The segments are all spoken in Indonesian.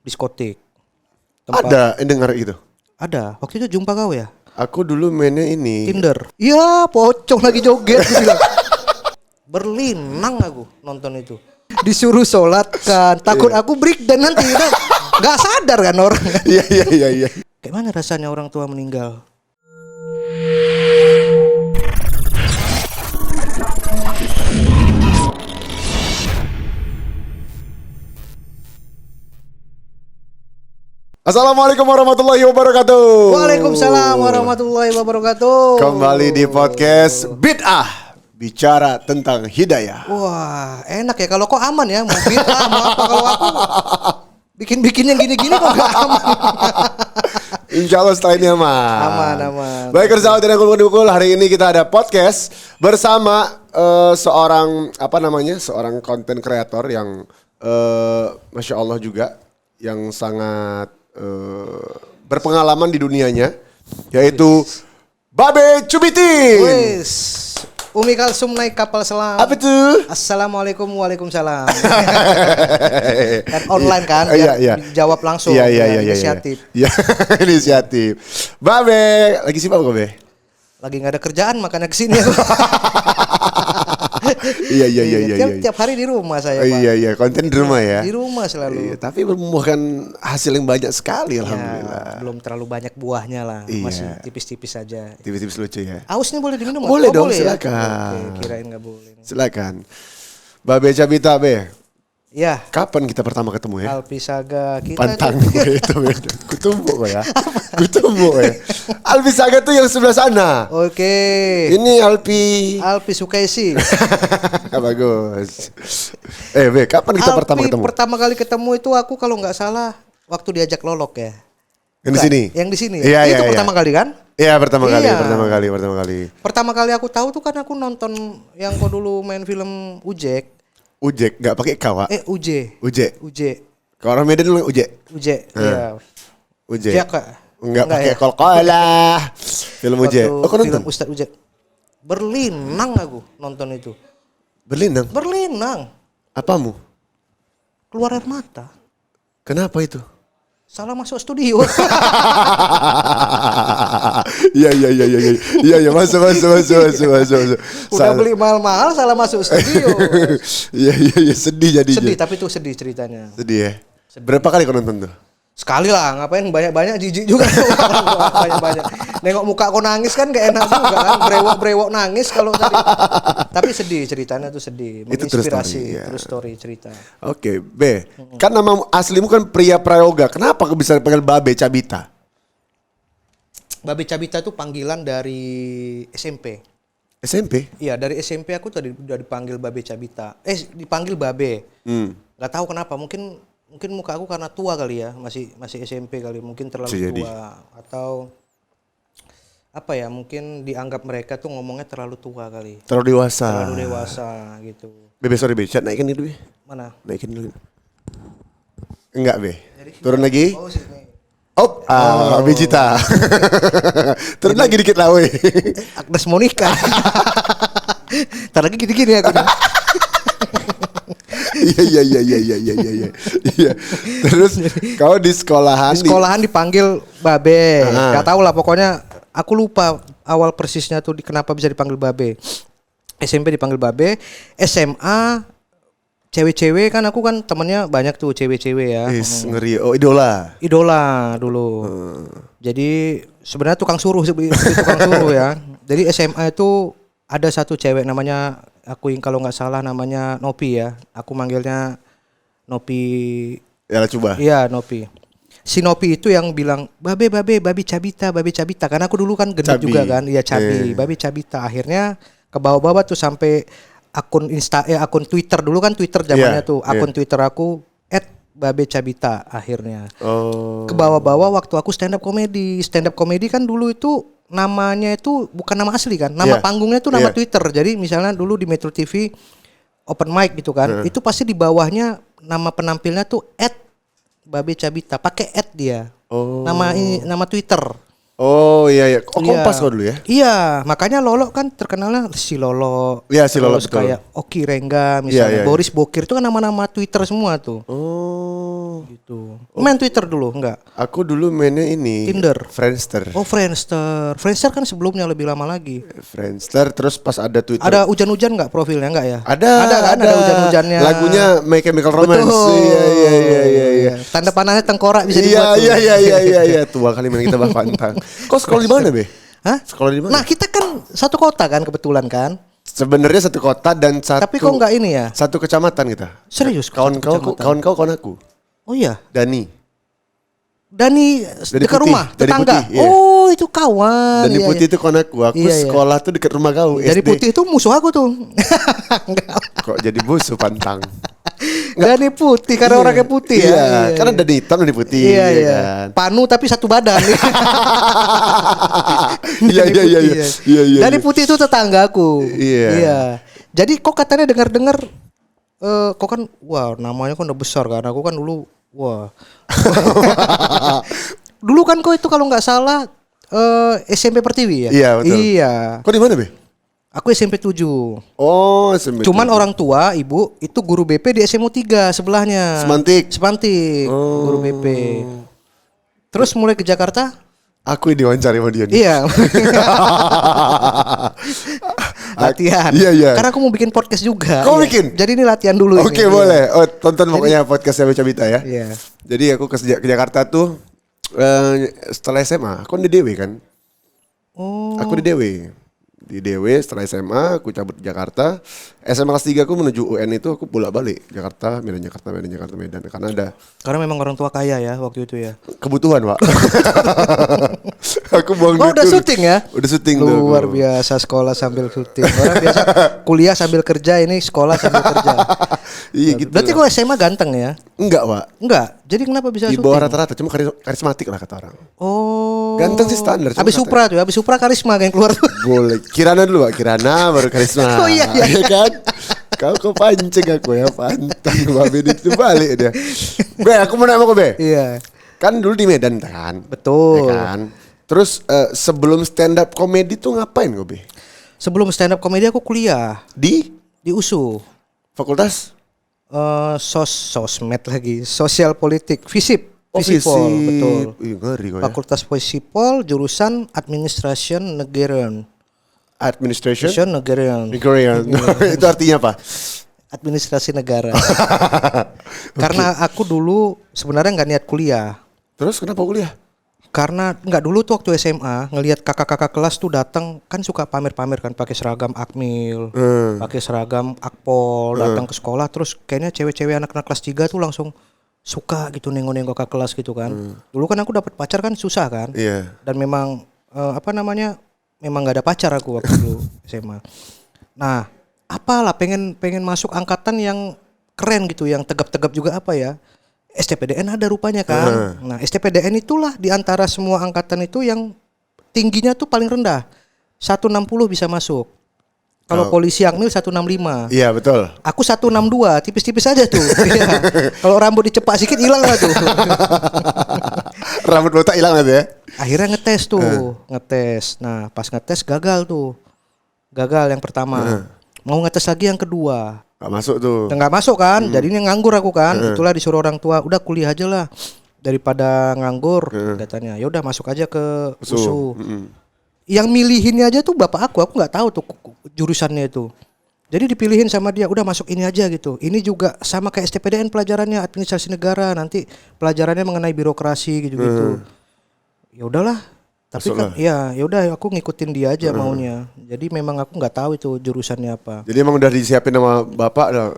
diskotik. Ada yang dengar itu? Ada. Waktu itu jumpa kau ya? Aku dulu mainnya ini. Tinder. Iya, pocong lagi joget. Berlinang aku nonton itu. Disuruh sholat kan. Takut aku break dan nanti kan. Gak sadar kan orang. Iya. Kayak mana rasanya orang tua meninggal? Assalamualaikum warahmatullahi wabarakatuh. Waalaikumsalam warahmatullahi wabarakatuh. Kembali di podcast Bid'ah, bicara tentang hidayah. Wah, enak ya kalau kok aman ya. Mau bid'ah, mau apa kalau aku bikin yang gini-gini kok gak aman. Insya Allah setelah ini aman. Aman. Baik, sahabat yang kukul, hari ini kita ada podcast bersama seorang seorang konten kreator yang masya Allah juga yang sangat berpengalaman di dunianya, yaitu Babe Cubitin. Wes, Umi Kalsum naik kapal selam. Apa tuh? Assalamualaikum waalaikumsalam. Kan online kan, Iya. jawab langsung. Iya. Inisiatif. Iya, inisiatif. Babe, lagi sibuk gak, Be? Lagi nggak ada kerjaan makanya kesini. Iya. Tiap hari di rumah saya, Pak. Iya, konten di rumah ya. Di rumah selalu. Iya, tapi membuahkan hasil yang banyak sekali, Ya, alhamdulillah. belum terlalu banyak buahnya lah, Iya. masih tipis-tipis saja. Tipis-tipis lucu ya. Ausnya boleh diminum? Boleh dong, boleh silakan. Ya? Oke, kirain nggak boleh. Silakan. Babe Cabita, Be. Ya. Kapan kita pertama ketemu ya? Alpisaga kita. Pantang gue itu beda. Kutumbuk ya. Alpi Saga tuh yang sebelah sana. Oke. Ini Alpi Sukaisi. Bagus. Be, kapan kita pertama ketemu? Pertama kali ketemu itu aku kalau nggak salah waktu diajak lolok ya. Yang di sini. Yang di sini. Iya, itu iya. pertama kali kan? Iya, pertama kali. Iya. Pertama kali aku tahu tuh kan aku nonton yang kau dulu main film Ujek. Ujek, nggak pakai kawa. Uje. Kalau orang Medan lu Ujek. Iya. Ujek. Iya, Kak. Enggak pakai ya? kol-kolah. Film Ujek. Oh, kau nonton? Film Ustadz Ujek. Berlinang aku nonton itu. Berlinang. Apamu? Keluar air mata. Kenapa itu? Salah masuk studio. Iya, masuk. Udah beli mahal-mahal salah masuk studio. Iya, sedih jadinya. Sedih, tapi tuh sedih ceritanya. Sedih ya. Berapa kali kau nonton tuh? Sekali lah, ngapain banyak-banyak, jijik juga. Banyak-banyak. Nengok muka kau nangis kan gak enak juga kan. Brewok nangis kalau tadi. Tapi sedih, ceritanya tuh sedih. Menginspirasi, true story cerita. Oke, Be. Kan nama aslimu kan Pria Prayoga. Kenapa kau bisa panggil Babe Cabita? Babe Cabita tuh panggilan dari SMP. SMP? Iya, dari SMP aku tadi udah dipanggil Babe Cabita. Dipanggil Babe. Gak tahu kenapa, mungkin muka aku karena tua kali ya, masih SMP kali, mungkin terlalu tua atau apa ya, mungkin dianggap mereka tuh ngomongnya terlalu tua kali. Terlalu dewasa gitu. Be, sorry Be, chat naikin dulu Be. Mana? Naikin dulu. Enggak Be. Turun lagi. Oh, sini. Bejita. Turun lagi dikit lah we. Agnes Monica. Ntar lagi gini-gini aku. Iya. Terus kau di sekolahan dipanggil Babe. Gak tahu lah, pokoknya aku lupa awal persisnya tuh kenapa bisa dipanggil Babe. SMP dipanggil Babe, SMA cewek-cewek kan, aku kan temennya banyak tuh cewek-cewek ya. Ngeri. Oh, idola dulu. Jadi sebenarnya tukang suruh ya. Jadi SMA itu ada satu cewek namanya, aku kalau nggak salah namanya Nopi ya. Aku manggilnya Nopi. Ya coba. Iya, Nopi. Si Nopi itu yang bilang, Babe Cabita. Karena aku dulu kan gendut juga kan. Iya, Cabi. Babe Cabita. Akhirnya ke bawah-bawah tuh sampai akun Twitter dulu kan, Twitter zamannya tuh. Akun Twitter aku @Babe Cabita akhirnya. Ke bawah-bawah waktu aku stand up comedy. Stand up comedy kan dulu itu namanya itu bukan nama asli kan, nama panggungnya itu nama Twitter. Jadi misalnya dulu di Metro TV open mic gitu kan, itu pasti di bawahnya nama penampilnya tuh @Babe Cabita, pakai @ dia. Nama Twitter. Oh iya iya. Oh Iya. Kompas kau dulu ya? Iya, makanya Lolo kan terkenalnya si Lolo. Iya, si Lolo, terus betul. kayak Oki Rengga misalnya, Iya, iya, Boris Bokir itu kan nama-nama Twitter semua tuh. Oh. Gitu. Main Twitter dulu enggak? Aku dulu mainnya ini. Tinder. Friendster. Oh, Friendster. Friendster kan sebelumnya lebih lama lagi. Friendster terus pas ada Twitter. Ada hujan-hujan enggak profilnya enggak ya? Ada kan, ada hujan-hujannya. Lagunya My Chemical Romance. Betul. Iya. Tanda panahnya tengkorak bisa Iya dibuat tuh. iya. Tua kali mana kita bah pantang. Kau sekolah di mana, Be? Hah? Sekolah di mana? Nah, kita kan satu kota kan kebetulan kan. Sebenarnya satu kota dan satu. Tapi kok enggak ini ya? Satu kecamatan kita. Serius? Kawan kau kawan aku. Oh iya. Dani dekat Putih, rumah, Dani tetangga. Putih, iya. Oh, itu kawan. Dani Iya, Putih iya. itu kawan aku. Aku Iya, iya. sekolah tuh dekat rumah kau. Dani SD. Putih itu musuh aku tuh. Enggak. Kok jadi musuh pantang? Dani Putih karena Iya. orangnya putih Iya, ya. karena Dani hitam Dani putih. Iya, ya iya. kan? Panu tapi satu badan. Iya, Dani iya, iya, Putih, iya. ya. Iya, iya, Dani iya. Putih itu tetanggaku. Iya. Jadi kok katanya dengar-dengar kok kan wah namanya kan udah besar kan. Aku kan dulu wah. Dulu kan kok itu kalau nggak salah SMP Pertiwi ya? Iya, betul. Iya. Kau di mana, Be? Aku SMP 7. Oh, SMP. Cuman orang tua ibu itu guru BP di SMU 3 sebelahnya. Semantik. Guru BP. Terus mulai ke Jakarta? Aku yang diwawancari sama dia nih. Iya. Latihan. Iya. Karena aku mau bikin podcast juga. Kau Iya. bikin? Jadi ini latihan dulu. Oke, ini. boleh. Oh, tonton pokoknya podcastnya Beca Bita ya. Iya. Jadi aku ke Jakarta tuh setelah SMA. Aku di DW kan. Oh. Aku di DW. Di DW setelah SMA aku cabut ke Jakarta. SMA kelas 3 aku menuju UN itu aku bolak-balik Jakarta, Medan. Karena ada Karena memang orang tua kaya ya waktu itu ya. kebutuhan, Pak. Aku buang Oh, duit udah dulu. syuting ya? Udah syuting tuh. Luar biasa sekolah sambil syuting. Orang biasa kuliah sambil kerja, ini sekolah sambil kerja. Iya gitu. Berarti kok SMA ganteng ya? Enggak, Pak. Enggak. Jadi kenapa bisa Di syuting? bawah rata-rata, cuma karismatik lah kata orang. Oh. Ganteng sih standar. cuma Habis kata- Supra tuh, habis Supra karisma yang keluar tuh. Boleh. Kirana dulu, Pak. Kirana baru karisma. Oh, iya. Iya kan? Kau pancing aku ya, pantang Mbak Beni itu balik dia. Be, aku mau nanya sama kau, Be. Iya. Kan dulu di Medan kan? Betul. Ya kan? Terus sebelum stand up comedy tuh ngapain kau, Be? Sebelum stand up komedi aku kuliah Di di USU. fakultas? Sosmed lagi, sosial politik, Visip. Oh, Visipol, Visip. betul. Ih, ngeri kau ya. Fakultas Visipol, jurusan Administration Negerian. Administration? Negerian. Korean. Itu artinya apa? Administrasi negara. Karena aku dulu sebenarnya nggak niat kuliah. Terus kenapa kuliah? Karena nggak dulu tuh waktu SMA ngelihat kakak-kakak kelas tuh datang kan suka pamer-pamer kan pakai seragam Akmil, pakai seragam Akpol, datang ke sekolah terus kayaknya cewek-cewek anak-anak kelas 3 tuh langsung suka gitu nengok-nengok kakak kelas gitu kan. Dulu kan aku dapat pacar kan susah kan. Iya. Dan memang memang nggak ada pacar aku waktu dulu SMA. Nah, apalah pengen masuk angkatan yang keren gitu, yang tegap-tegap juga apa ya. STPDN ada rupanya kan. Nah, STPDN itulah di antara semua angkatan itu yang tingginya tuh paling rendah. 160 bisa masuk. Kalau polisi Akmil 165. Iya, betul. Aku 162, tipis-tipis aja tuh. Iya. Kalau rambut dicepak sedikit hilang lah tuh. Rambut botak hilang aja ya? Akhirnya ngetes tuh, ngetes. Nah, pas ngetes gagal tuh. Gagal yang pertama. Mau ngetes lagi yang kedua. Gak masuk tuh. Nggak masuk kan, jadinya nganggur aku kan. Itulah disuruh orang tua, udah kuliah aja lah daripada nganggur katanya. Ya udah masuk aja ke USU. Yang milihinnya aja tuh bapak aku nggak tahu tuh jurusannya itu. Jadi dipilihin sama dia, udah masuk ini aja gitu. Ini juga sama kayak STPDN pelajarannya administrasi negara, nanti pelajarannya mengenai birokrasi gitu-gitu. Ya udahlah. Tapi kan ya udah aku ngikutin dia aja maunya. Jadi memang aku nggak tahu itu jurusannya apa. Jadi emang udah disiapin sama bapak dah.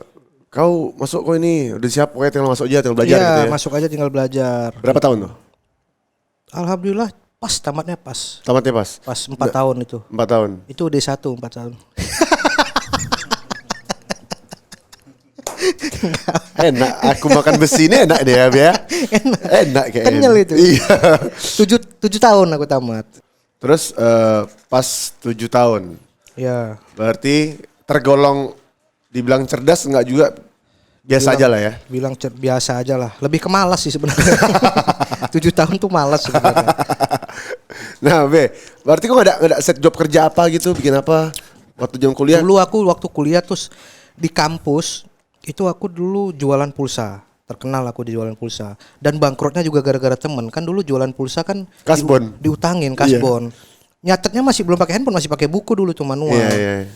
Kau masuk kok ini, udah siap pokoknya tinggal masuk aja, tinggal belajar Iya, gitu ya. masuk aja tinggal belajar. Berapa tahun tuh? Alhamdulillah pas tamatnya pas. Tamatnya pas? Pas 4 tahun itu. 4 tahun. Itu D1 4 tahun. Enak, aku makan besi ini enak deh ya. Enak kayaknya. Kenyal itu. Iya. 7 tahun aku tamat. Terus pas 7 tahun. Ya. Berarti tergolong dibilang cerdas enggak juga, biasa aja lah ya. Bilang biasa aja lah. Lebih ke malas sih sebenarnya. 7 tahun tuh malas sebenarnya. Nah, berarti kok nggak ada set job kerja apa gitu, bikin apa waktu jam kuliah? Dulu aku waktu kuliah terus di kampus itu aku dulu jualan pulsa. Terkenal aku di jualan pulsa. Dan bangkrutnya juga gara-gara temen. Kan dulu jualan pulsa kan Kasbon. diutangin kasbon. Nyatetnya masih belum pakai handphone, masih pakai buku dulu tuh manual. Iya.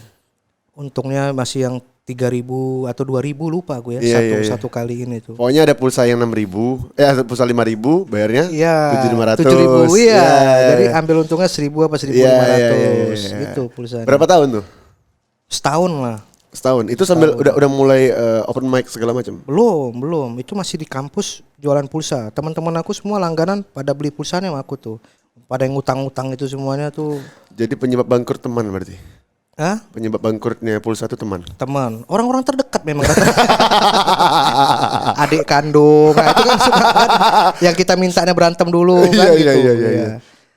Untungnya masih yang 3.000 atau 2.000 lupa aku ya. Iya. Satu kali ini tuh. Pokoknya ada pulsa yang 6.000, pulsa 5.000 bayarnya Iya. 7.500. 7.000 iya. Iya. Jadi ambil untungnya 1.000 apa 1.500 gitu pulsanya. Berapa tahun tuh? Setahun lah. Setahun. Itu sambil udah mulai open mic segala macam. Belum. Itu masih di kampus jualan pulsa. Teman-teman aku semua langganan pada beli pulsanya sama aku tuh. Pada yang utang-utang itu semuanya tuh. Jadi penyebab bangkrut teman berarti. Hah? Penyebab bangkrutnya pulsa itu teman. Teman. Orang-orang terdekat memang. Adik kandung. Nah, itu kan suka kan yang kita mintanya berantem dulu kan gitu.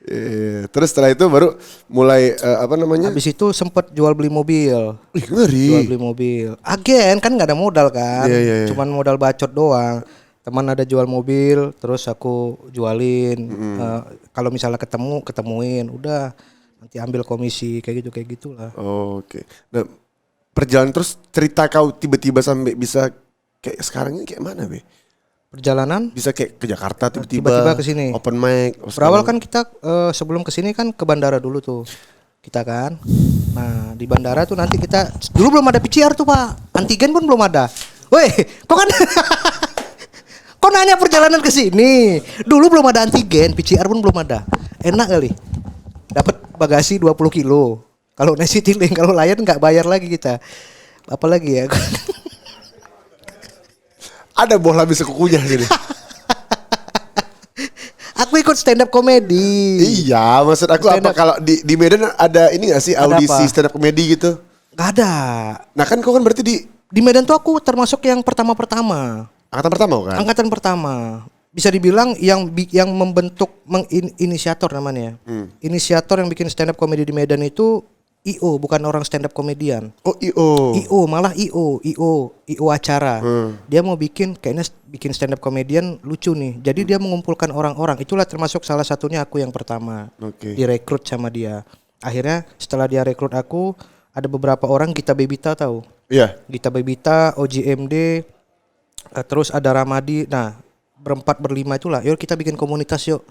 Iya. Terus setelah itu baru mulai Habis itu sempet jual beli mobil. Ngeri. Jual beli mobil. Agen kan nggak ada modal kan. Iya. Cuman modal bacot doang. Teman ada jual mobil, terus aku jualin. Kalau misalnya ketemuin, udah nanti ambil komisi kayak gitulah. Oke. Nah, perjalanan terus cerita kau tiba-tiba sampai bisa kayak sekarang ini kayak mana, Be? Perjalanan Bisa kayak ke Jakarta tiba-tiba ke sini. open mic. Berawal kan kita sebelum ke sini kan ke bandara dulu tuh. Kita kan. Nah, di bandara tuh nanti kita dulu belum ada PCR tuh, Pak. Antigen pun belum ada. Woi, kok kan kok nanya perjalanan ke sini? Dulu belum ada antigen, PCR pun belum ada. Enak kali. Dapat bagasi 20 kilo. Kalau nasi tiling, kalau Lion nggak bayar lagi kita. Apalagi ya? Ada bola bisa kukunya gini. Aku ikut stand up komedi. Iya, maksud aku apa kalau di Medan ada ini gak sih audisi stand up komedi gitu? Gak ada. Nah kan kau kan berarti Di Medan tuh aku termasuk yang pertama-pertama. angkatan pertama kan? Angkatan pertama. Bisa dibilang yang membentuk inisiator namanya. Inisiator yang bikin stand up komedi di Medan itu IO, bukan orang stand up komedian. Oh IO. Malah IO acara. Dia mau kayaknya bikin stand up komedian lucu nih. Jadi dia mengumpulkan orang-orang. Itulah termasuk salah satunya aku yang pertama. Direkrut sama dia. Akhirnya setelah dia rekrut aku, ada beberapa orang Gita Bebita tahu. Iya. Gita Bebita, OJMD, terus ada Ramadi. Nah, berlima itulah. Yuk kita bikin komunitas yuk.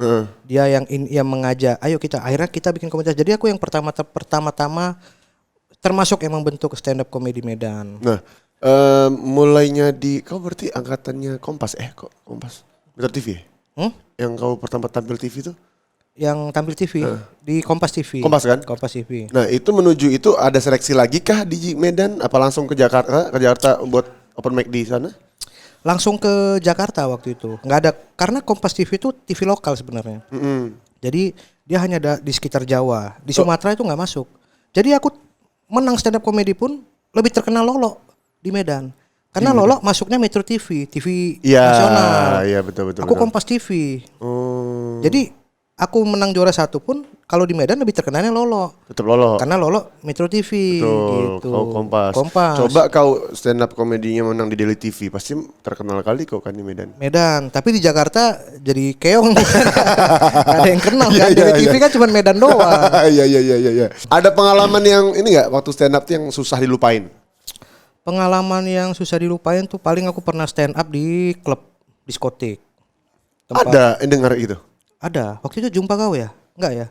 Dia yang mengajak. Ayo akhirnya kita bikin komunitas. Jadi aku yang pertama-tama termasuk yang membentuk stand up comedy Medan. Nah, mulainya kau berarti angkatannya Kompas Kompas Metro TV. Yang kau pertama tampil TV itu? Yang tampil TV di Kompas TV. Kompas kan? Kompas TV. Nah, itu menuju itu ada seleksi lagi kah di Medan? Apa langsung ke Jakarta? Ke Jakarta buat open mic di sana? Langsung ke Jakarta waktu itu. Nggak ada, karena Kompas TV itu TV lokal sebenarnya. Jadi dia hanya ada di sekitar Jawa. Di Sumatera itu nggak masuk. Jadi aku menang stand up comedy pun lebih terkenal Lolo di Medan. Karena Lolo masuknya Metro TV nasional. Iya betul. Aku Kompas TV. Jadi aku menang juara 1 pun kalau di Medan lebih terkenalnya Lolo. Tetap Lolo. Karena Lolo Metro TV. Betul. Gitu. Kau Kompas. Coba kau stand up komedinya menang di Daily TV, pasti terkenal kali kau kan di Medan. Tapi di Jakarta jadi keong. Gak ada yang kenal kan. Daily TV kan cuma Medan doang. Iya. Ada pengalaman yang ini nggak waktu stand up yang susah dilupain? Pengalaman yang susah dilupain tuh paling aku pernah stand up di klub diskotik. Ada yang dengar itu? Ada. Waktu itu jumpa kau ya? Enggak ya?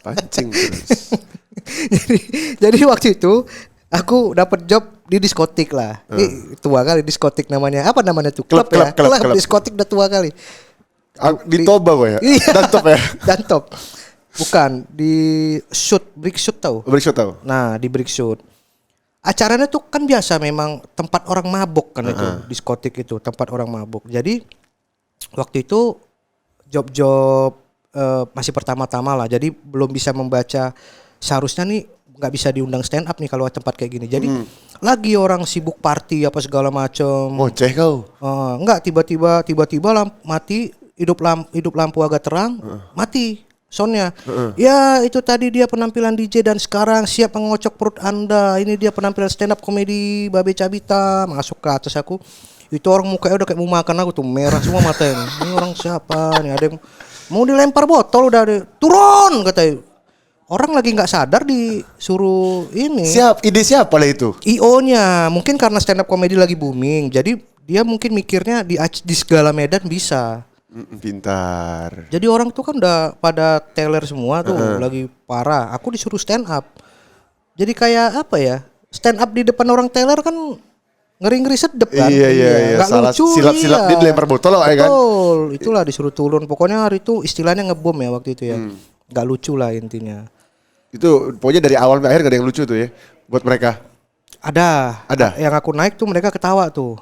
Pancing terus. jadi waktu itu aku dapat job di diskotik lah. Ini tua kali diskotik namanya. Apa namanya tuh? Klub diskotik udah tua kali. Di Toba kok ya? Dantop ya? Dantop. Bukan, di Brick Shoot tahu? Brick Shoot tahu. Nah, di Brick Shoot. Acaranya tuh kan biasa memang tempat orang mabuk kan itu, diskotik itu tempat orang mabuk. Jadi waktu itu job-job masih pertama-tama lah. Jadi belum bisa membaca, seharusnya nih nggak bisa diundang stand up nih kalau tempat kayak gini. Jadi lagi orang sibuk party apa segala macem. Ngoceh kau? Enggak, tiba-tiba mati, hidup lampu agak terang, mati. soundnya. Ya itu tadi dia penampilan DJ dan sekarang siap mengocok perut Anda. Ini dia penampilan stand up komedi Babe Cabita. Masuk ke atas aku. Itu orang mukanya udah kayak mau makan aku tuh, merah semua matanya. Ini orang siapa nih? Ada yang mau dilempar botol udah ada. Turun katanya. Orang lagi nggak sadar disuruh ini. Ide siapa lah itu? IO-nya mungkin karena stand up komedi lagi booming. Jadi dia mungkin mikirnya di segala medan bisa. Pintar. Jadi orang tuh kan udah pada teler semua tuh, lagi parah. Aku disuruh stand up. Jadi kayak apa ya? Stand up di depan orang teler kan ngeri-ngeri sedep kan. Iya. Gak Salah, lucu. silap-silap dia dilempar botol lah ya kan. Betul. Itulah disuruh turun. Pokoknya hari itu istilahnya ngebom ya waktu itu ya. Gak lucu lah intinya. Itu pokoknya dari awal sampai akhir gak ada yang lucu tuh ya buat mereka. Ada. Yang aku naik tuh mereka ketawa tuh.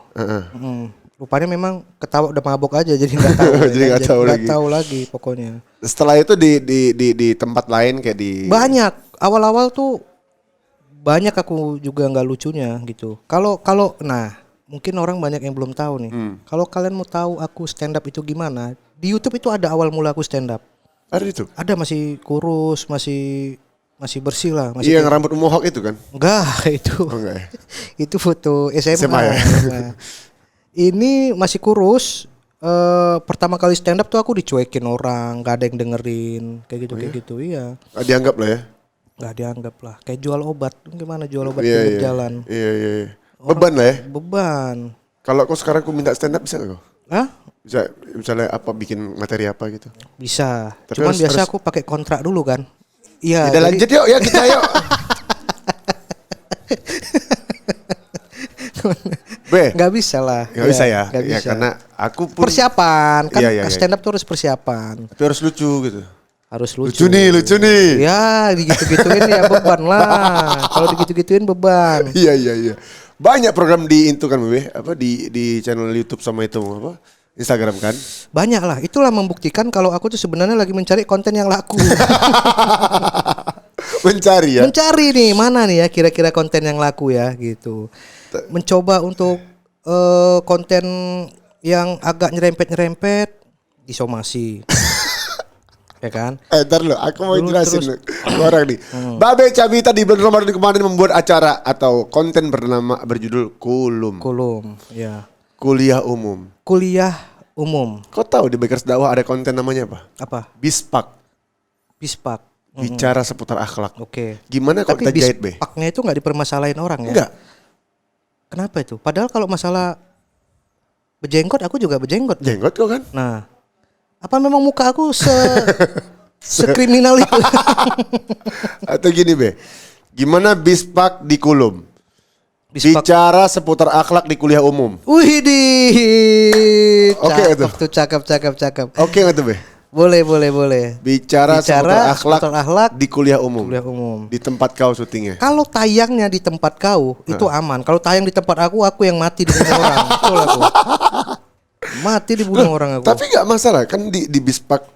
Rupanya memang ketawa udah mabok aja jadi nggak tahu. Jadi nggak tahu lagi pokoknya. Setelah itu di tempat lain kayak di banyak awal-awal tuh banyak aku juga nggak lucunya gitu. Kalau nah mungkin orang banyak yang belum tahu nih. Kalau kalian mau tahu aku stand up itu gimana, di YouTube itu ada awal mula aku stand up. Ada itu? Ada masih kurus, masih bersih lah. Masih Iya, yang rambut mohawk itu kan? Enggak itu. Oh, enggak ya? Itu foto SMA. Ya? Nah, ini masih kurus. Pertama kali stand up tuh aku dicuekin orang, gak ada yang dengerin, kayak gitu. Iya. Gak dianggap lah ya? Gak dianggap lah. Kayak jual obat. Gimana jual obat pinggir jalan? Iya. Beban lah ya? Beban. Kalau kau sekarang aku minta stand up bisa gak kau? Hah? Bisa, misalnya apa bikin materi apa gitu? Bisa. Tapi Cuman harus, biasa aku pakai kontrak dulu kan. Iya. Udah lanjut yuk, ya kita yuk. Nggak bisa lah. Nggak bisa ya? Nggak Ya bisa. karena aku pun persiapan kan Iya. stand up tuh harus persiapan. Tapi harus lucu gitu. Harus lucu. Lucu nih. Ya digitu-gituin ya beban lah. Kalau digitu-gituin beban. Iya. Banyak program di itu kan Bebe, apa di channel YouTube sama itu apa? Instagram kan? Banyak lah. Itulah membuktikan kalau aku tuh sebenarnya lagi mencari konten yang laku. Mencari ya. Mencari nih mana nih ya kira-kira konten yang laku ya gitu. Mencoba untuk konten yang agak nyerempet disomasi. Ya kan? Ntar lo, aku mau Dulu jelasin terus- lo orang nih. Babe Cabita di bulan Ramadan kemarin membuat acara atau konten berjudul Kulum, ya. kuliah umum. Kuliah umum. Kau tahu di Bakers Dakwah ada konten namanya apa? Apa? Bispak, Bispak. bicara seputar akhlak. Oke. Gimana kalau Tapi kita jahit Be? bispaknya itu nggak dipermasalahin orang ya? Enggak. Kenapa itu? Padahal kalau masalah bejenggot aku juga bejenggot. Jenggot kau kan? Nah, apa memang muka aku sekriminal itu? Atau gini Be, gimana Bispak di Kulum? Bispak. Bicara seputar akhlak di kuliah umum. Wih di. Oke, itu. Cakep. Oke nggak tuh Be? Boleh. Bicara seputar akhlak di di kuliah umum. kuliah umum. Di tempat kau syutingnya. Kalau tayangnya di tempat kau itu aman. Kalau tayang di tempat aku yang mati dibunuh orang. Betul aku. Mati dibunuh orang aku. Tapi nggak masalah kan di Bispak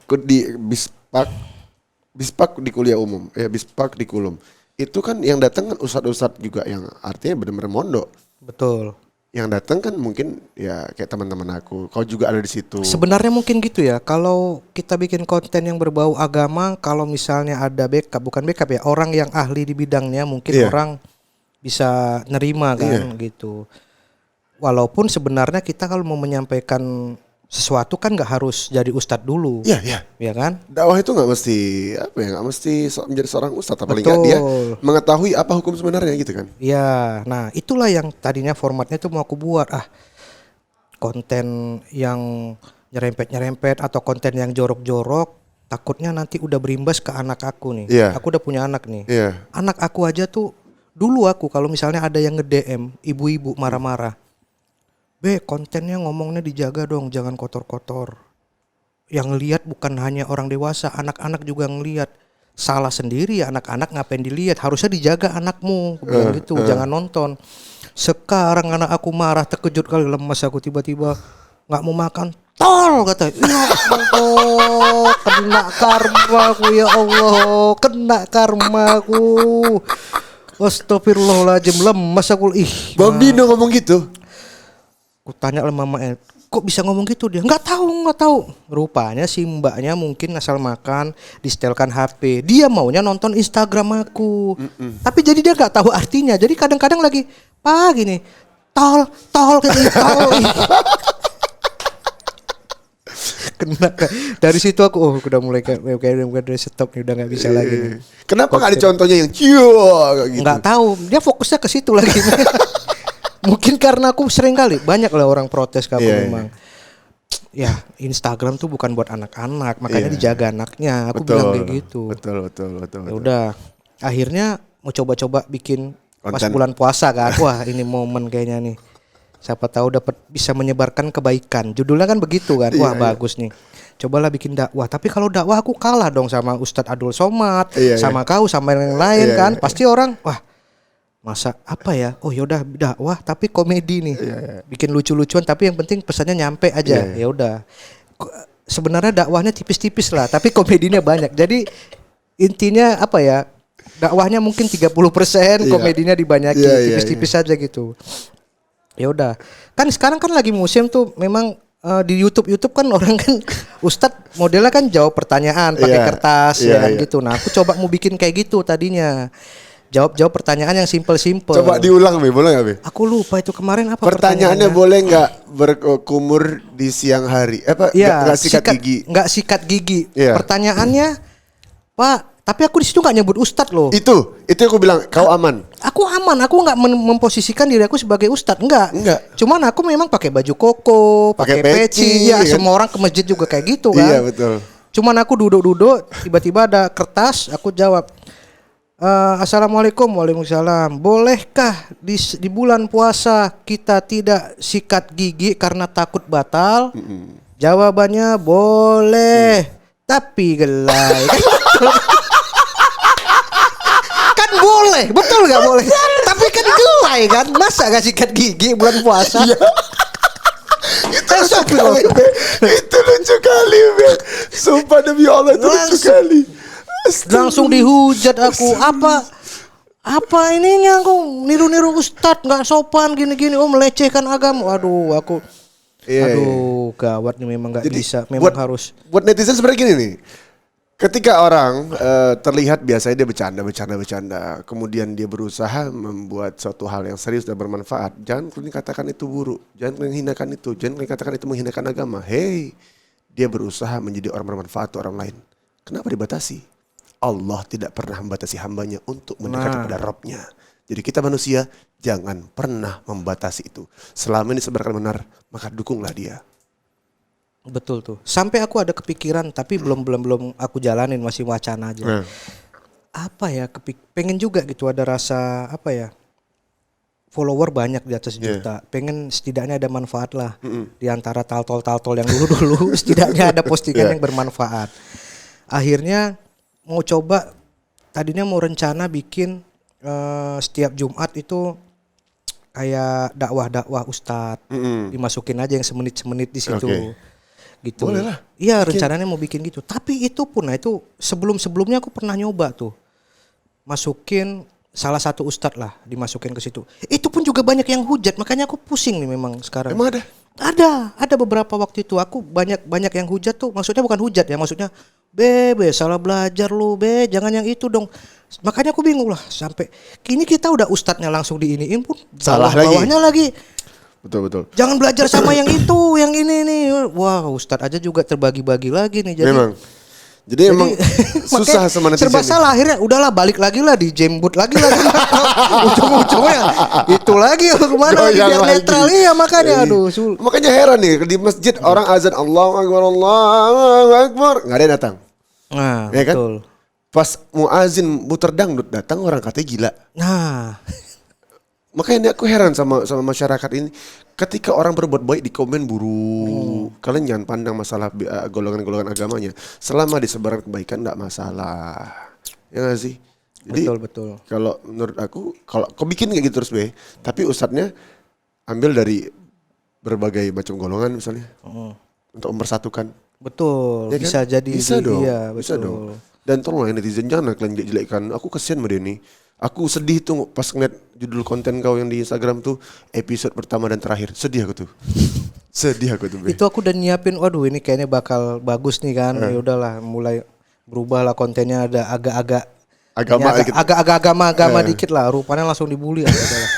di kuliah umum. Ya Bispak di Kulum. Itu kan yang datang kan ustadz-ustadz juga yang artinya benar-benar mondok. Betul. Yang datang kan mungkin ya kayak teman-teman aku. Kau juga ada di situ. Sebenarnya mungkin gitu ya. Kalau kita bikin konten yang berbau agama, kalau misalnya ada bukan backup ya, orang yang ahli di bidangnya mungkin Iya. orang bisa nerima kan gitu. Walaupun sebenarnya kita kalau mau menyampaikan sesuatu kan nggak harus jadi ustadz dulu, Iya. ya kan? Dakwah itu nggak mesti nggak mesti menjadi seorang ustadz, apalagi nggak dia Betul. mengetahui apa hukum sebenarnya gitu kan. Ya, nah itulah yang tadinya formatnya itu mau aku buat konten yang nyerempet atau konten yang jorok-jorok, takutnya nanti udah berimbas ke anak aku nih. Iya. Aku udah punya anak nih. Iya. Anak aku aja tuh dulu aku kalau misalnya ada yang nge-DM ibu-ibu marah-marah. Be, kontennya ngomongnya dijaga dong, jangan kotor-kotor. Yang lihat bukan hanya orang dewasa, anak-anak juga ngelihat. Salah sendiri ya anak-anak, ngapain dilihat? Harusnya dijaga anakmu, aku bilang gitu, jangan nonton. Sekarang anak aku marah, terkejut kali, lemas aku tiba-tiba nggak mau makan. Tol kata, ya Allah, kena karmaku ya Allah, kena karmaku. Astagfirullahaladzim, lemas aku. Bang Dino ngomong gitu. Aku tanya sama mama, kok bisa ngomong gitu dia? Nggak tahu. Rupanya si mbaknya mungkin asal makan, disetelkan HP. Dia maunya nonton Instagram aku. Tapi jadi dia nggak tahu artinya. Jadi kadang-kadang lagi, Pak gini, tol kayak tol. Kena. Dari situ aku udah mulai kayak udah stop nih, udah nggak bisa lagi nih. Kenapa nggak ada contohnya yang cio gitu? Nggak tahu, dia fokusnya ke situ lagi. Mungkin karena aku sering kali banyak lah orang protes ke aku memang. Ya Instagram tuh bukan buat anak-anak, makanya dijaga anaknya. Aku bilang kayak gitu. Betul. Ya udah, akhirnya mau coba-coba bikin pas bulan puasa kan. Wah ini momen kayaknya nih. Siapa tahu dapat bisa menyebarkan kebaikan. Judulnya kan begitu kan. Wah bagus nih. Cobalah bikin dakwah. Tapi kalau dakwah aku kalah dong sama Ustadz Abdul Somad, sama kau, sama yang lain kan. Pasti orang, wah masa apa ya? Oh yaudah dakwah tapi komedi nih. Bikin lucu-lucuan tapi yang penting pesannya nyampe aja. Ya udah. Sebenarnya dakwahnya tipis-tipis lah, tapi komedinya banyak. Jadi intinya apa ya? Dakwahnya mungkin 30%, komedinya dibanyakin, tipis-tipis aja gitu. Ya udah, kan sekarang kan lagi musim tuh memang di YouTube kan orang kan Ustadz modelnya kan jawab pertanyaan pakai kertas gitu. Nah aku coba mau bikin kayak gitu tadinya, jawab pertanyaan yang simple. Coba diulang boleh nggak Be? Aku lupa itu kemarin apa pertanyaannya. Boleh nggak berkumur di siang hari? Nggak sikat gigi. Pertanyaannya, Pak. Tapi aku di situ nggak nyebut ustadz loh. Itu aku bilang kau aman. Aku aman. Aku nggak memposisikan diri aku sebagai ustadz. Enggak. Cuman aku memang pakai baju koko, pakai peci. Ya kan? Semua orang ke masjid juga kayak gitu kan. Iya betul. Cuman aku duduk, tiba-tiba ada kertas. Aku jawab, Assalamualaikum, waalaikumsalam. Bolehkah di bulan puasa kita tidak sikat gigi karena takut batal? Jawabannya boleh. Tapi gelai. Kan boleh, betul nggak boleh? Tapi kan gelai kan, masa gak sikat gigi bulan puasa? Itu lucu kali, Be. Sumpah demi Allah itu lucu kali. Langsung dihujat aku. Apa ininya aku niru ustadz nggak sopan gini-gini, melecehkan agama. Waduh, aku. Gawat nih, memang nggak bisa, memang harus. Buat netizen sebenarnya gini nih. Ketika orang terlihat biasanya dia bercanda, kemudian dia berusaha membuat suatu hal yang serius dan bermanfaat, jangan kalian katakan itu buruk, jangan kalian hinakan itu, jangan kalian katakan itu menghinakan agama. Hey, dia berusaha menjadi orang bermanfaat untuk orang lain. Kenapa dibatasi? Allah tidak pernah membatasi hambanya untuk mendekat kepada Rabb-nya. Jadi kita manusia jangan pernah membatasi itu. Selama ini disebarkan benar, maka dukunglah dia. Betul tuh. Sampai aku ada kepikiran tapi belum aku jalanin, masih wacana aja. Apa ya, pengen juga gitu, ada rasa apa ya? Follower banyak di atas juta. Pengen setidaknya ada manfaat lah. Di antara taltol yang dulu setidaknya ada postingan yang bermanfaat. Akhirnya mau coba, tadinya mau rencana bikin setiap Jumat itu kayak dakwah ustadz. Dimasukin aja yang semenit di situ. Gitu. Boleh lah. Iya, rencananya mau bikin gitu. Tapi itu pun, itu sebelumnya aku pernah nyoba tuh. Masukin salah satu ustadz lah, dimasukin ke situ. Itu pun juga banyak yang hujat, makanya aku pusing nih memang sekarang. Emang ada? Ada beberapa waktu itu aku banyak yang hujat tuh. Maksudnya bukan hujat ya, maksudnya Be, salah belajar lu, Be, jangan yang itu dong. Makanya aku bingung lah, sampai kini kita udah ustadznya langsung diiniin pun salah bawahnya lagi. Betul. Jangan belajar sama yang itu, yang ini nih. Wah, ustadz aja juga terbagi-bagi lagi nih. Jadi emang susah sama netizen. Serba salah, akhirnya udahlah balik lagi lah, dijembut lagi. Ujung-ujungnya itu lagi kemana biar netral. Iya makanya makanya heran nih di masjid orang azan Allahu Akbar nggak ada yang datang. Nah, ya betul. Kan? Pas muazin muter dangdut datang, orang katanya gila. Nah, makanya aku heran sama masyarakat ini. Ketika orang berbuat baik di komen buruk, kalian jangan pandang masalah golongan-golongan agamanya. Selama disebarkan kebaikan enggak masalah. Ya gak sih? Jadi, betul. Kalau menurut aku, kalau kau bikin kayak gitu terus Be, tapi ustadznya ambil dari berbagai macam golongan misalnya. Untuk mempersatukan. Betul, ya kan? Bisa jadi. Bisa dong. Iya, bisa dong. Dan tolonglah netizen, jangan kalian jelek-jelekkan. Aku kesian sama dia nih. Aku sedih tuh pas ngeliat judul konten kau yang di Instagram tuh episode pertama dan terakhir. Sedih aku tuh. Sedih aku tuh, Be. Itu aku udah nyiapin, waduh ini kayaknya bakal bagus nih kan. Ya udahlah, mulai berubah lah kontennya, ada agak-agak Agama ini gitu. agak agama dikit lah. Rupanya langsung dibully. Udahlah.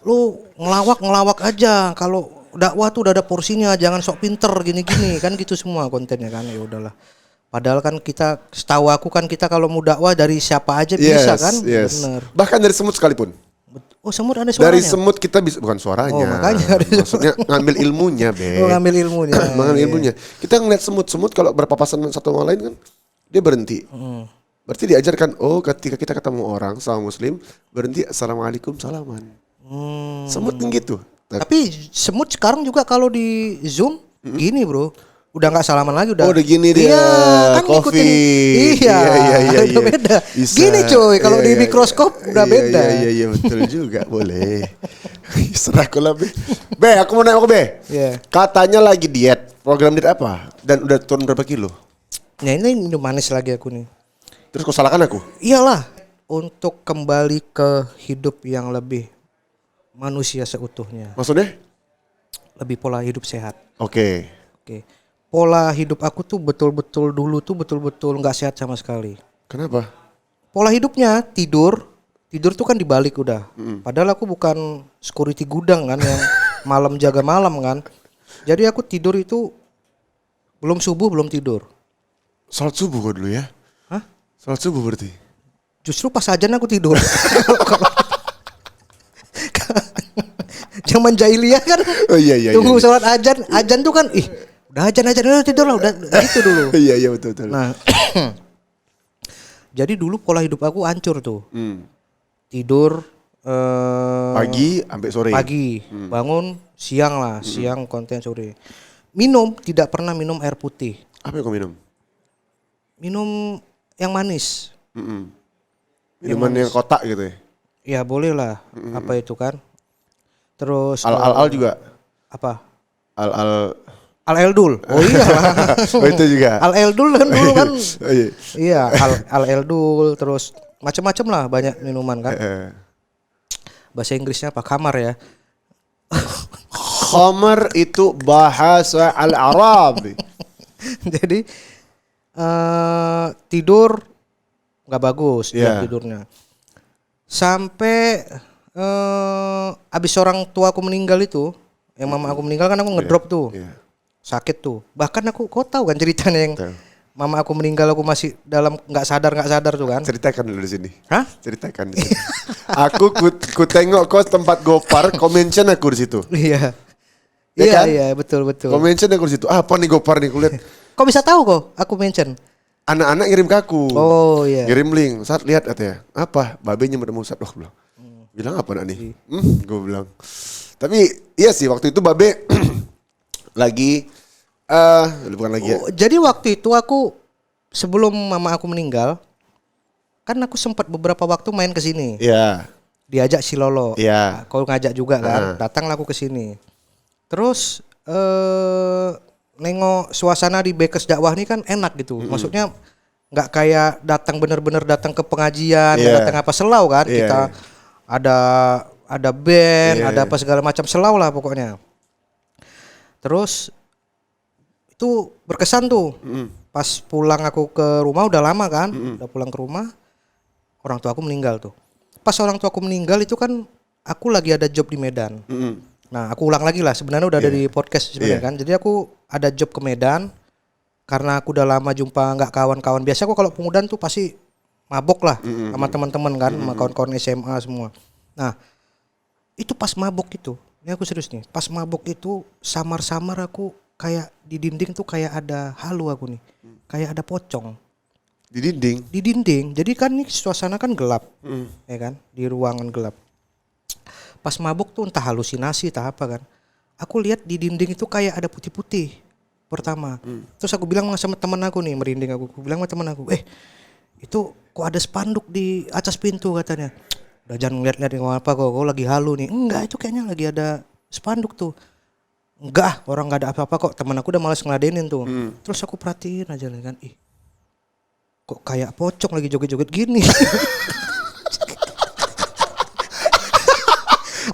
Lu ngelawak aja. Kalau dakwah tuh udah ada porsinya, jangan sok pinter gini-gini kan gitu semua kontennya kan. Ya udahlah. Padahal kan kita, setahu aku kan kita kalau mau dakwah dari siapa aja bisa kan? Yes. Bener. Bahkan dari semut sekalipun. Oh semut ada suaranya? Dari semut kita bisa, bukan suaranya. Oh, makanya ada maksudnya ngambil ilmunya, Be. Oh, ngambil ilmunya. Mengambil Iya. ilmunya. Kita ngeliat semut kalau berpapasan satu sama lain kan, dia berhenti. Berarti diajarkan, oh ketika kita ketemu orang sama muslim, berhenti assalamualaikum salaman. Semut kan gitu. Tapi semut sekarang juga kalau di Zoom gini, Bro. Udah nggak salaman lagi udah. Oh, udah gini dia. Iya, kan Coffee. ngikutin. Iya. Udah beda. Bisa. Gini coy, kalau Iya, di iya, mikroskop udah beda. Iya, betul juga, boleh. Serah aku lah, Be. Be, aku mau nanya aku, Be. Iya. Katanya lagi diet. Program diet apa? Dan udah turun berapa kilo? Nah ini minum manis lagi aku nih. Terus kau salahkan aku? Iyalah, untuk kembali ke hidup yang lebih manusia seutuhnya, Maksudnya? lebih pola hidup sehat. Oke. Oke. Pola hidup aku tuh betul-betul dulu tuh betul-betul nggak sehat sama sekali. Kenapa? Pola hidupnya tidur tuh kan dibalik udah. Padahal aku bukan security gudang kan yang malam jaga malam kan. Jadi aku tidur itu belum subuh belum tidur. Salat subuh kok dulu ya? Hah? Salat subuh berarti? Justru pas ajan aku tidur. Zaman jahiliyah kan. Oh iya. Tunggu sholat ajan tuh kan udah ajan udah tidur lah udah gitu dulu. Iya betul. Nah, jadi dulu pola hidup aku hancur tuh. Hmm. Tidur Pagi sampai sore. pagi, bangun siang lah, siang konten sore. Minum tidak pernah minum air putih. Apa yang kau minum? Minum yang manis. Minuman yang kotak gitu ya? Ya boleh lah. Apa itu kan? Terus Al juga? apa? Al Al Eldul. Oh iya lah. Oh itu juga? Al Eldul kan dulu kan. Oh, iya. Iya, Al Eldul terus macam-macam lah banyak minuman kan. Bahasa Inggrisnya apa? Kamar ya. Khamar itu bahasa al-Arab. Jadi tidur nggak bagus jam tidurnya. Sampai abis orang tua aku meninggal itu, yang mama aku meninggal kan aku ngedrop tuh. Sakit tuh. Bahkan aku kau tahu kan ceritanya yang mama aku meninggal aku masih dalam nggak sadar tuh kan. Ceritakan dulu di sini. Hah? Ceritakan di sini. Aku ku tengok kau tempat Gopar, kau mention aku di situ. Iya. Ya kan? Iya, betul. Kau mention aku di situ. Apa nih Gopar nih kulihat. Kok bisa tahu kok aku mention? Anak-anak ngirim ke aku. Oh iya. Ngirim link. Saat lihat katanya. Apa? Babe nyemut sama Ustaz. Bilang. Bilang apa nak nih? Gue bilang. Tapi iya sih waktu itu Babe lagi bukan lagi ya. Jadi waktu itu aku sebelum mama aku meninggal kan aku sempat beberapa waktu main ke sini. Iya. Diajak si Lolo. Iya. Kau ngajak juga kan. Datanglah aku ke sini. Terus nengok suasana di Bekes dakwah ini kan enak gitu. Maksudnya nggak kayak datang bener-bener datang ke pengajian, datang apa selau kan. Kita ada band, ada apa segala macam selau lah pokoknya. Terus itu berkesan tuh. Pas pulang aku ke rumah udah lama kan, udah pulang ke rumah, orang tua aku meninggal tuh. Pas orang tua aku meninggal itu kan aku lagi ada job di Medan. Nah aku ulang lagi lah, sebenarnya udah ada di podcast sebenarnya kan. Jadi aku ada job ke Medan karena aku udah lama jumpa nggak kawan-kawan. Biasa aku kalau pengudaan tuh pasti mabok lah sama teman-teman kan, sama kawan-kawan SMA semua. Nah itu pas mabok itu, ini aku serius nih. Pas mabok itu samar-samar aku kayak di dinding tuh kayak ada halu aku nih, kayak ada pocong. Di dinding. Di dinding. Jadi kan nih suasana kan gelap, ya kan, di ruangan gelap. Pas mabuk tuh entah halusinasi entah apa kan. Aku lihat di dinding itu kayak ada putih-putih pertama. Terus aku bilang sama teman aku nih, merinding aku bilang sama teman aku, itu kok ada spanduk di atas pintu katanya. Udah jangan ngeliat-ngeliat apa kok lagi halu nih. Enggak, itu kayaknya lagi ada spanduk tuh. Enggak, orang enggak ada apa-apa kok. Teman aku udah malas ngeladenin tuh. Terus aku perhatiin aja kan, kok kayak pocong lagi joget-joget gini.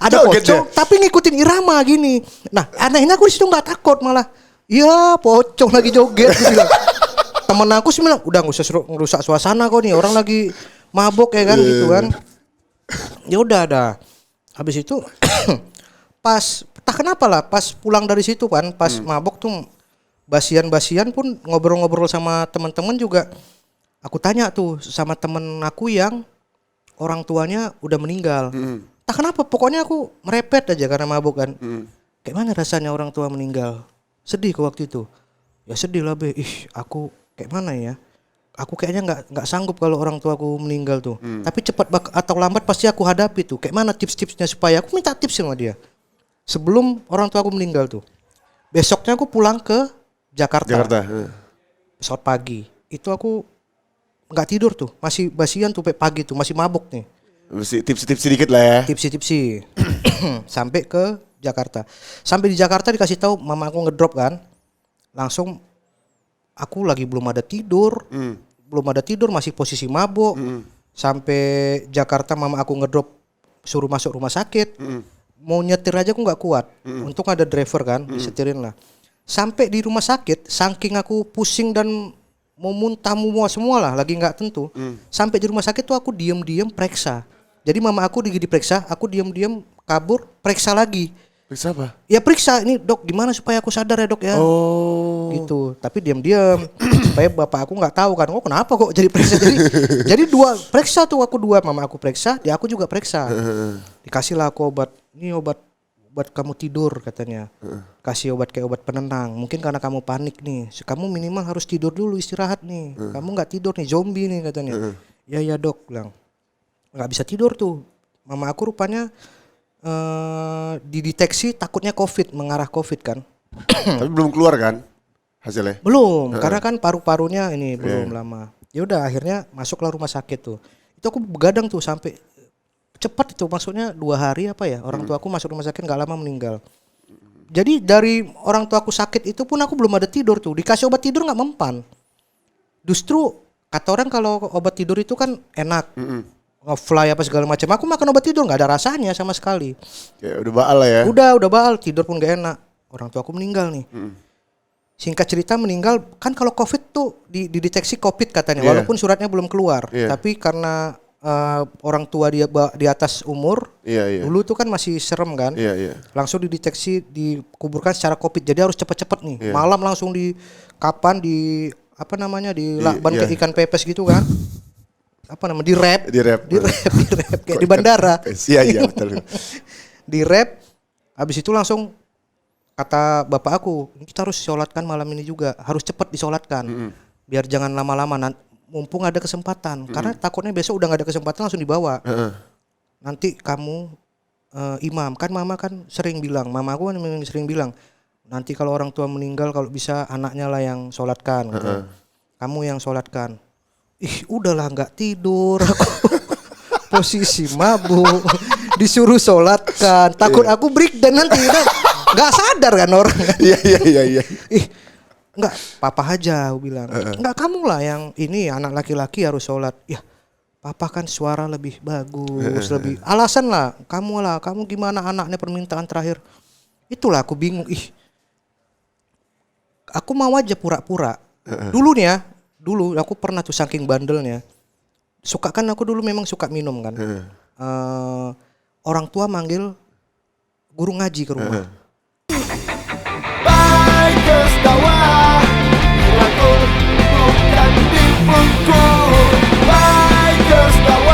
Ada Joget pocong tapi ngikutin irama gini. Nah, anehnya aku di situ nggak takut malah. Ya, pocong lagi joget gitu bilang. Temen aku sih bilang, udah nggak usah ngerusak suasana kok nih, orang lagi mabok ya kan gitu kan. Ya udah dah. Habis itu pas tak kenapa lah pas pulang dari situ kan, pas mabok tuh basian-basian pun ngobrol-ngobrol sama teman-teman juga. Aku tanya tuh sama temen aku yang orang tuanya udah meninggal. Tak kenapa, pokoknya aku merepet aja karena mabuk kan. Kayak mana rasanya orang tua meninggal? Sedih ke waktu itu. Ya sedih lah be. Aku kayak mana ya? Aku kayaknya nggak sanggup kalau orang tua aku meninggal tuh. Tapi cepat atau lambat pasti aku hadapi tuh. Kayak mana tips-tipsnya supaya aku minta tips sama dia. Sebelum orang tua aku meninggal tuh. Besoknya aku pulang ke Jakarta. Pesawat pagi. Itu aku nggak tidur tuh, masih basian tuh pagi tuh, masih mabuk nih. Tips-tips sedikit lah ya. Tipsi. Sampai ke Jakarta. Sampai di Jakarta dikasih tahu mama aku ngedrop kan. Langsung aku lagi belum ada tidur. Masih posisi mabuk. Sampai Jakarta mama aku ngedrop suruh masuk rumah sakit. Mau nyetir aja aku nggak kuat. Untung ada driver kan, disetirin lah. Sampai di rumah sakit, saking aku pusing dan mau muntah semua lah, lagi nggak tentu. Sampai di rumah sakit tuh aku diam-diam periksa. Jadi mama aku diperiksa, aku diam-diam kabur periksa lagi. Periksa apa? Ya periksa ini dok, gimana supaya aku sadar ya dok ya. Gitu. Tapi diam-diam supaya bapak aku nggak tahu kan. Oh kenapa kok jadi periksa? Jadi dua periksa tuh aku dua, mama aku periksa, dia aku juga periksa. Dikasihlah aku obat. Ini obat kamu tidur katanya. Kasih obat kayak obat penenang. Mungkin karena kamu panik nih. Kamu minimal harus tidur dulu, istirahat nih. Kamu nggak tidur nih, zombie nih katanya. Ya dok, bilang. Nggak bisa tidur tuh. Mama aku rupanya dideteksi takutnya COVID, mengarah COVID kan. Tapi belum keluar kan hasilnya? Belum, karena kan paru-parunya ini belum lama. Ya udah akhirnya masuklah rumah sakit tuh. Itu aku begadang tuh sampai cepat itu, maksudnya 2 hari apa ya, orang tua aku masuk rumah sakit nggak lama meninggal. Jadi dari orang tua aku sakit itu pun aku belum ada tidur tuh, dikasih obat tidur nggak mempan. Justru kata orang kalau obat tidur itu kan enak, nge-fly apa segala macam. Aku makan obat tidur nggak ada rasanya sama sekali. Ya udah baal lah ya. Udah baal, tidur pun nggak enak. Orang tua aku meninggal nih. Singkat cerita meninggal kan, kalau COVID tuh dideteksi COVID katanya, walaupun suratnya belum keluar. Tapi karena orang tua dia di atas umur, dulu tuh kan masih serem kan, langsung dideteksi dikuburkan secara COVID, jadi harus cepet-cepet nih, malam langsung di lakban kayak ikan pepes gitu kan, di rap kayak di bandara, betul. di rap, habis itu langsung kata bapak aku, kita harus sholatkan malam ini juga, harus cepet disolatkan, biar jangan lama-lama mumpung ada kesempatan, karena takutnya besok udah gak ada kesempatan langsung dibawa. Nanti kamu imam, kan mama kan sering bilang, mama aku kan sering bilang, nanti kalau orang tua meninggal kalau bisa anaknya lah yang sholatkan, gitu. Kamu yang sholatkan. Udahlah nggak tidur aku. Posisi mabuk, disuruh sholatkan, takut aku breakdown nanti kan, nggak sadar kan orang. Iya. Enggak, papa aja aku bilang. Enggak, kamu lah yang ini, anak laki-laki harus sholat. Ya, papa kan suara lebih bagus, lebih. Alasan lah, kamu gimana anaknya permintaan terakhir. Itulah aku bingung. Aku mau aja pura-pura. Dulu aku pernah tuh saking bandelnya. Aku dulu memang suka minum kan. Orang tua manggil guru ngaji ke rumah. Bikers dakwah dirangkul bukan dipukul. Bikers dakwah